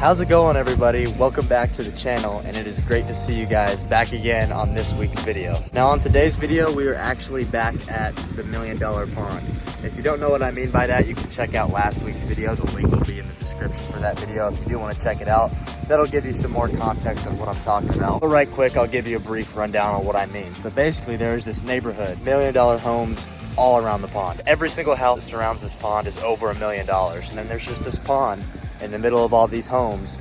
How's it going, everybody? Welcome back to the channel, and it is great to see you guys back again on this week's video. Now on today's video, we are actually back at the $1 Million Pond. If you don't know what I mean by that, you can check out last week's video. The link will be in the description for that video. If you do want to check it out, that'll give you some more context on what I'm talking about. But right quick, I'll give you a brief rundown on what I mean. So basically, there's this neighborhood, $1 Million homes all around the pond. Every single house that surrounds this pond is over $1 million. And then there's just this pond in the middle of all these homes,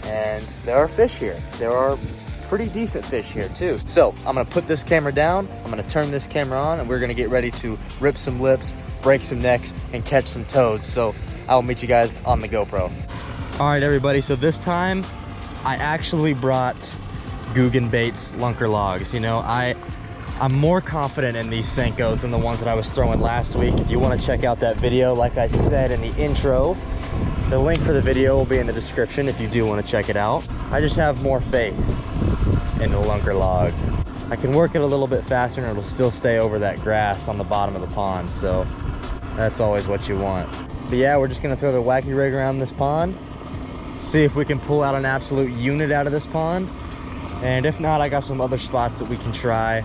and there are fish here. There are pretty decent fish here too. So I'm gonna put this camera down, I'm gonna turn this camera on, and we're gonna get ready to rip some lips, break some necks, and catch some toads. So I will meet you guys on the GoPro. All right, everybody, so this time I actually brought Guggenz baits lunker logs. You know, I'm more confident in these Senkos than the ones that I was throwing last week. If you want to check out that video, like I said in the intro, the link for the video will be in the description if you do want to check it out. I just have more faith in the lunker log. I can work it a little bit faster and it'll still stay over that grass on the bottom of the pond, so that's always what you want. But yeah, we're just gonna throw the wacky rig around this pond, see if we can pull out an absolute unit out of this pond, and if not, I got some other spots that we can try,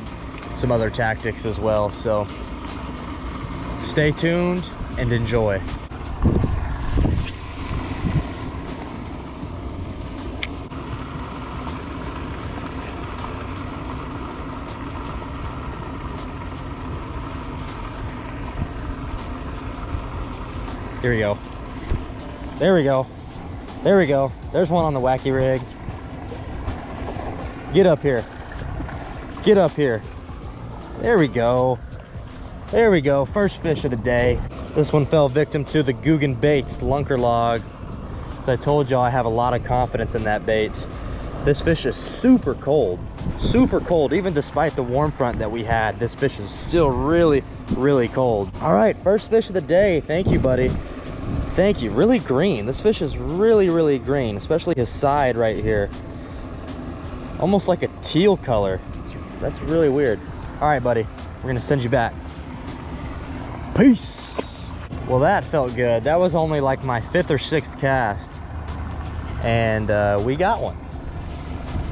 some other tactics as well. So stay tuned and enjoy. Here we go. There we go. There we go. There's one on the wacky rig. Get up here. Get up here. There we go. There we go. First fish of the day. This one fell victim to the Guggenz baits lunker log. As I told y'all, I have a lot of confidence in that bait. This fish is super cold. Super cold. Even despite the warm front that we had, this fish is still really cold. All right, first fish of the day. Thank you, buddy. Thank you. Really green. This fish is really green, especially his side right here. Almost like a teal color. That's really weird. All right, buddy, we're gonna send you back. Peace. Well, that felt good. That was only like my 5th or 6th cast, and we got one.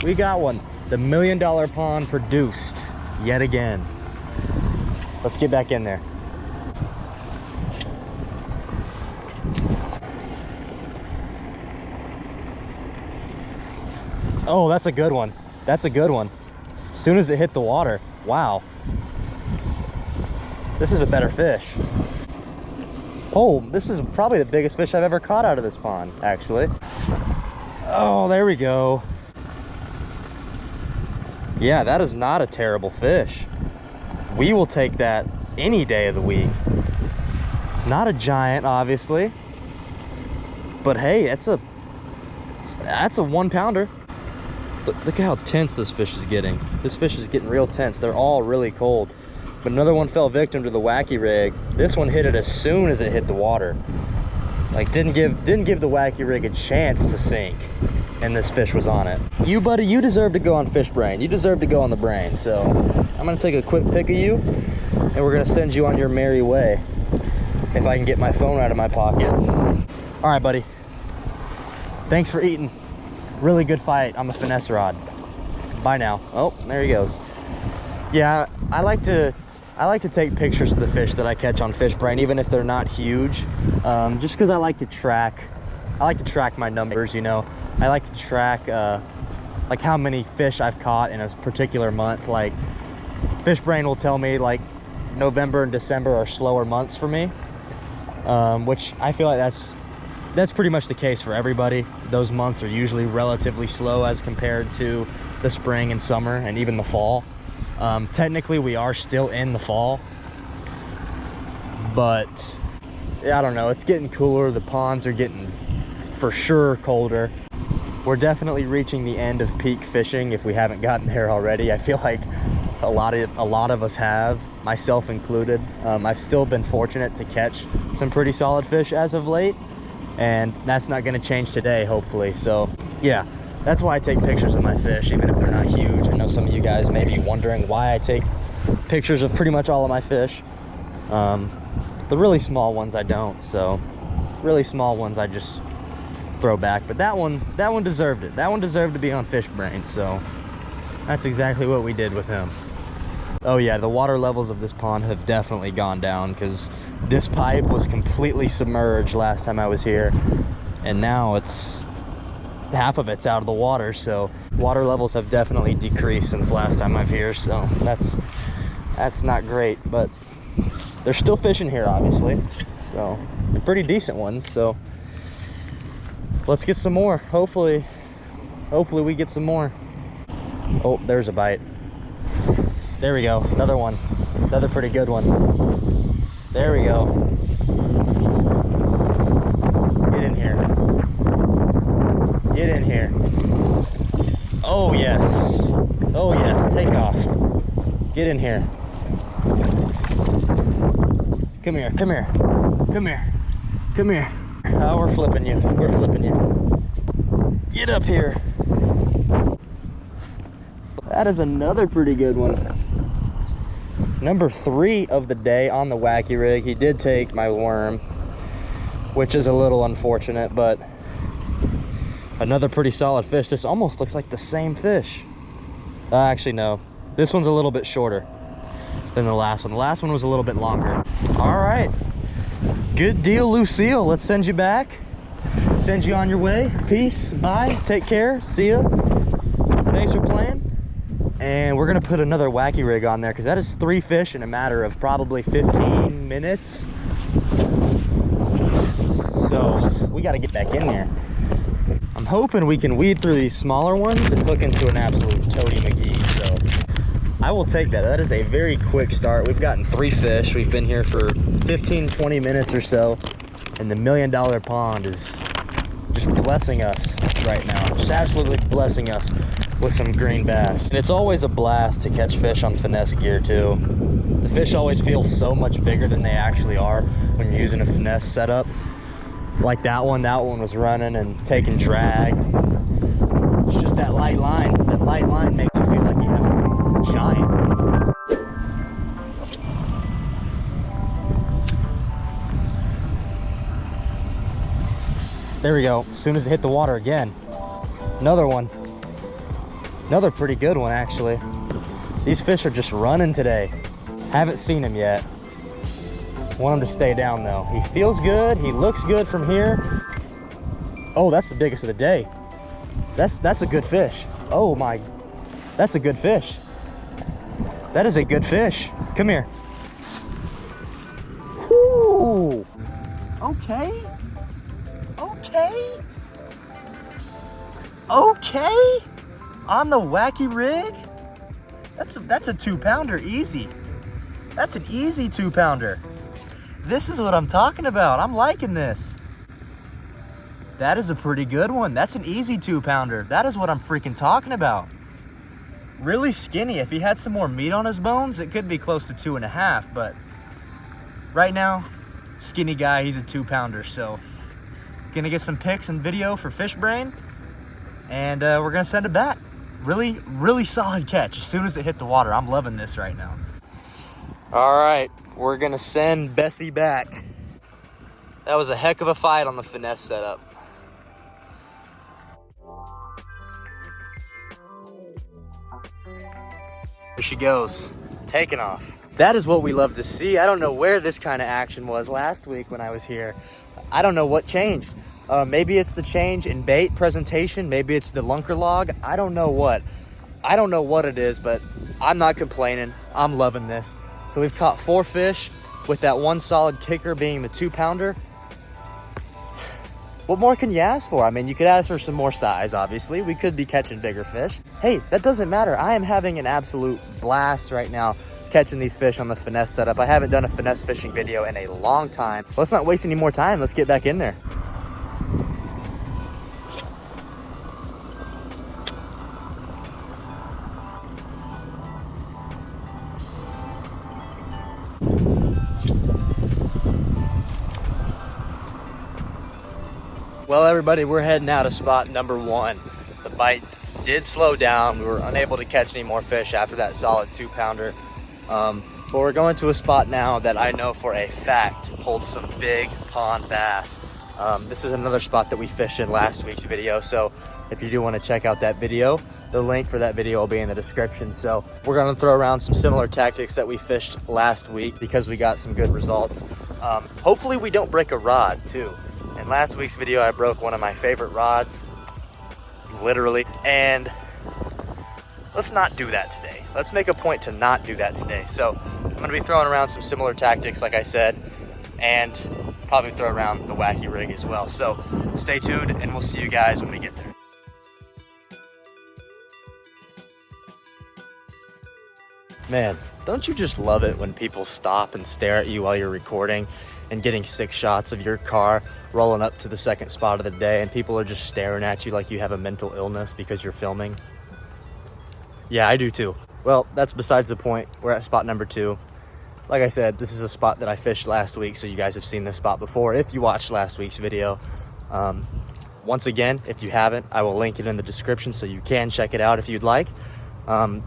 We got one. The $1 Million Pond produced yet again. Let's get back in there. Oh, that's a good one. That's a good one. As soon as it hit the water, wow. This is a better fish. Oh, this is probably the biggest fish I've ever caught out of this pond, actually. Oh, there we go. Yeah, that is not a terrible fish. We will take that any day of the week. Not a giant, obviously, but hey, that's a 1-pounder. Look at how tense this fish is getting. This fish is getting real tense. They're all really cold. But another one fell victim to the wacky rig. This one hit it as soon as it hit the water. Like didn't give the wacky rig a chance to sink, and this fish was on it. You, buddy, you deserve to go on fish brain. You deserve to go on the brain. So I'm gonna take a quick pic of you, and we're gonna send you on your merry way. If I can get my phone out of my pocket. All right, buddy. Thanks for eating. Really good fight on the finesse rod. Bye now. Oh, there he goes. Yeah, I like to take pictures of the fish that I catch on fish brain, even if they're not huge, just because I like to track my numbers. You know, I like to track like how many fish I've caught in a particular month. Like fish brain will tell me like November and December are slower months for me, which I feel like that's pretty much the case for everybody. Those months are usually relatively slow as compared to the spring and summer and even the fall. Technically we are still in the fall, but I don't know, it's getting cooler. The ponds are getting for sure colder. We're definitely reaching the end of peak fishing if we haven't gotten there already. I feel like a lot of us have, myself included. I've still been fortunate to catch some pretty solid fish as of late, and that's not going to change today, hopefully. So yeah, that's why I take pictures of my fish, even if they're not huge. I know some of you guys may be wondering why I take pictures of pretty much all of my fish. The really small ones I don't. So really small ones I just throwback, but that one deserved it. That one deserved to be on Fish Brain, so that's exactly what we did with him. Oh yeah, the water levels of this pond have definitely gone down because this pipe was completely submerged last time I was here, and now it's half of it's out of the water, so water levels have definitely decreased since last time I've here, so that's not great, but there's still fish in here, obviously, so they're pretty decent ones. So let's get some more. Hopefully we get some more. Oh, there's a bite. There we go, another one, another pretty good one. There we go. Get in here. Get in here. Oh yes. Oh yes, take off. Get in here. Come here, come here, come here, come here. Oh, we're flipping you, we're flipping you. Get up here. That is another pretty good one. Number 3 of the day on the wacky rig. He did take my worm, which is a little unfortunate, but another pretty solid fish. This almost looks like the same fish. Actually, no. This one's a little bit shorter than the last one. The last one was a little bit longer. All right. Good deal, Lucille. Let's send you back. Send you on your way. Peace. Bye. Take care. See ya. Thanks for playing. And we're gonna put another wacky rig on there because that is 3 fish in a matter of probably 15 minutes. So we got to get back in there. I'm hoping we can weed through these smaller ones and hook into an absolute Toady McGee. So I will take that. That is a very quick start. We've gotten 3 fish. We've been here for 15-20 minutes or so, and the $1 Million Pond is just blessing us right now. Just absolutely blessing us with some green bass. And it's always a blast to catch fish on finesse gear too. The fish always feel so much bigger than they actually are when you're using a finesse setup. Like that one was running and taking drag. It's just that light line. That light line makes you feel like you have a giant. There we go. As soon as it hit the water again. Another one. Another pretty good one, actually. These fish are just running today. Haven't seen him yet. Want him to stay down though. He feels good. He looks good from here. Oh, that's the biggest of the day. That's a good fish. Oh my, that's a good fish. That is a good fish. Come here. Whoo. Okay. Okay. Okay. On the wacky rig. That's a 2-pounder easy. That's an easy 2-pounder. This is what I'm talking about. I'm liking this. That is a pretty good one. That's an easy 2-pounder. That is what I'm freaking talking about. Really skinny. If he had some more meat on his bones, it could be close to 2.5, but right now, skinny guy, he's a 2-pounder. So gonna get some pics and video for Fish Brain, and we're gonna send it back. Really solid catch as soon as it hit the water. I'm loving this right now. All right, we're gonna send Bessie back. That was a heck of a fight on the finesse setup. Here she goes, taking off. That is what we love to see. I don't know where this kind of action was last week when I was here. I don't know what changed. Maybe it's the change in bait presentation. Maybe it's the lunker log. I don't know what. I don't know what it is, but I'm not complaining. I'm loving this. So we've caught 4 fish with that one solid kicker being the 2-pounder. What more can you ask for? I mean, you could ask for some more size, obviously. We could be catching bigger fish. Hey, that doesn't matter. I am having an absolute blast right now catching these fish on the finesse setup. I haven't done a finesse fishing video in a long time. Let's not waste any more time. Let's get back in there. Well, everybody, we're heading out of spot number 1. The bite did slow down. We were unable to catch any more fish after that solid 2-pounder. But we're going to a spot now that I know for a fact holds some big pond bass. This is another spot that we fished in last week's video, so if you do want to check out that video, the link for that video will be in the description. So we're going to throw around some similar tactics that we fished last week because we got some good results. Hopefully we don't break a rod too. In last week's video, I broke one of my favorite rods, literally, and let's not do that today. Let's make a point to not do that today. So I'm going to be throwing around some similar tactics, like I said, and probably throw around the wacky rig as well. So stay tuned and we'll see you guys when we get there. Man, don't you just love it when people stop and stare at you while you're recording and getting 6 shots of your car rolling up to the second spot of the day and people are just staring at you like you have a mental illness because you're filming? Yeah, I do too. Well, that's besides the point. We're at spot number 2. Like I said, this is a spot that I fished last week, so you guys have seen this spot before if you watched last week's video. Once again, if you haven't, I will link it in the description so you can check it out if you'd like.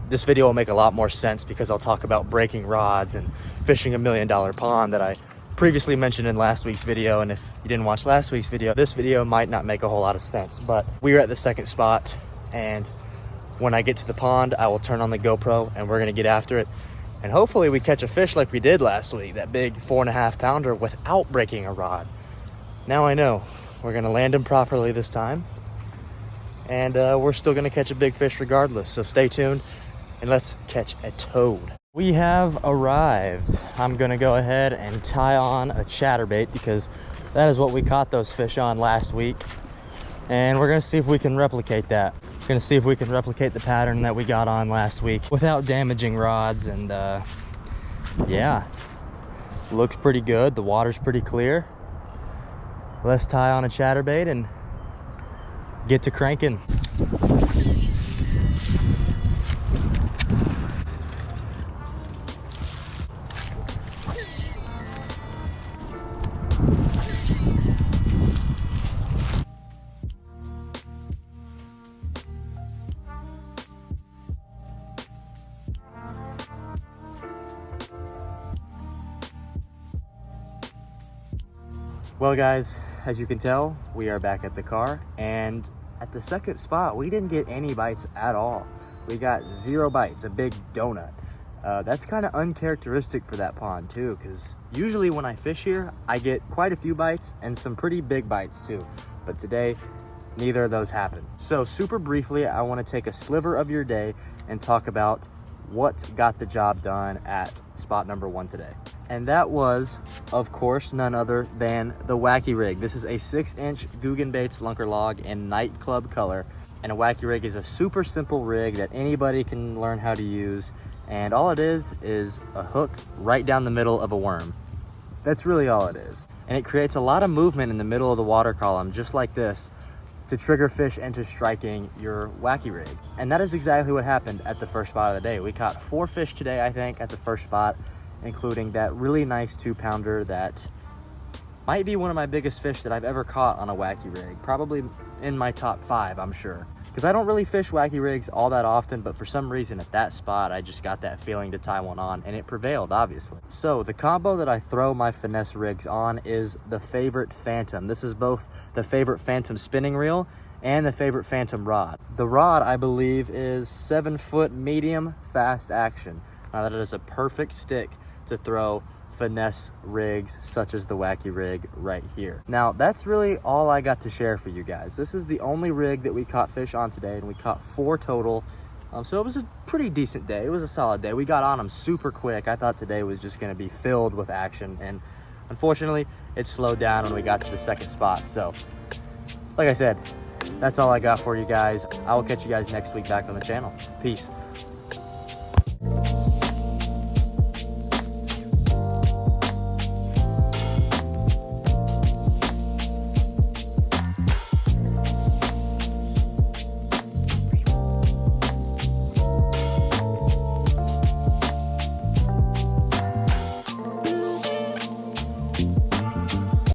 This video will make a lot more sense because I'll talk about breaking rods and fishing $1 million pond that I previously mentioned in last week's video. And if you didn't watch last week's video, this video might not make a whole lot of sense. But we are at the second spot, and when I get to the pond, I will turn on the GoPro and we're gonna get after it. And hopefully we catch a fish like we did last week, that big 4.5 pounder without breaking a rod. Now I know we're gonna land him properly this time. And we're still gonna catch a big fish regardless. So stay tuned and let's catch a toad. We have arrived. I'm gonna go ahead and tie on a chatterbait because that is what we caught those fish on last week. And we're gonna see if we can replicate that. We're gonna see if we can replicate the pattern that we got on last week without damaging rods. And yeah, looks pretty good. The water's pretty clear. Let's tie on a chatterbait and get to cranking. Well guys, as you can tell, we are back at the car, and at the second spot, we didn't get any bites at all. We got 0 bites, a big donut. That's kind of uncharacteristic for that pond too, because usually when I fish here, I get quite a few bites and some pretty big bites too. But today, neither of those happened. So super briefly, I want to take a sliver of your day and talk about what got the job done at spot number 1 today. And that was, of course, none other than the wacky rig. This is a 6-inch Guggenz lunker log in nightclub color. And a wacky rig is a super simple rig that anybody can learn how to use. And all it is a hook right down the middle of a worm. That's really all it is. And it creates a lot of movement in the middle of the water column, just like this, to trigger fish into striking your wacky rig. And that is exactly what happened at the first spot of the day. We caught 4 fish today, I think, at the first spot, including that really nice 2-pounder that might be one of my biggest fish that I've ever caught on a wacky rig. Probably in my top 5, I'm sure. Because I don't really fish wacky rigs all that often, but for some reason at that spot, I just got that feeling to tie one on, and it prevailed, obviously. So the combo that I throw my finesse rigs on is the Favorite Phantom. This is both the Favorite Phantom spinning reel and the Favorite Phantom rod. The rod, I believe, is 7-foot medium fast action. Now that is a perfect stick to throw finesse rigs such as the wacky rig right here. Now that's really all I got to share for you guys. This is the only rig that we caught fish on today, and we caught 4 total. So it was a pretty decent day. It was a solid day. We got on them super quick. I thought today was just going to be filled with action, and unfortunately it slowed down when we got to the second spot. So like I said, that's all I got for you guys. I will catch you guys next week back on the channel. Peace.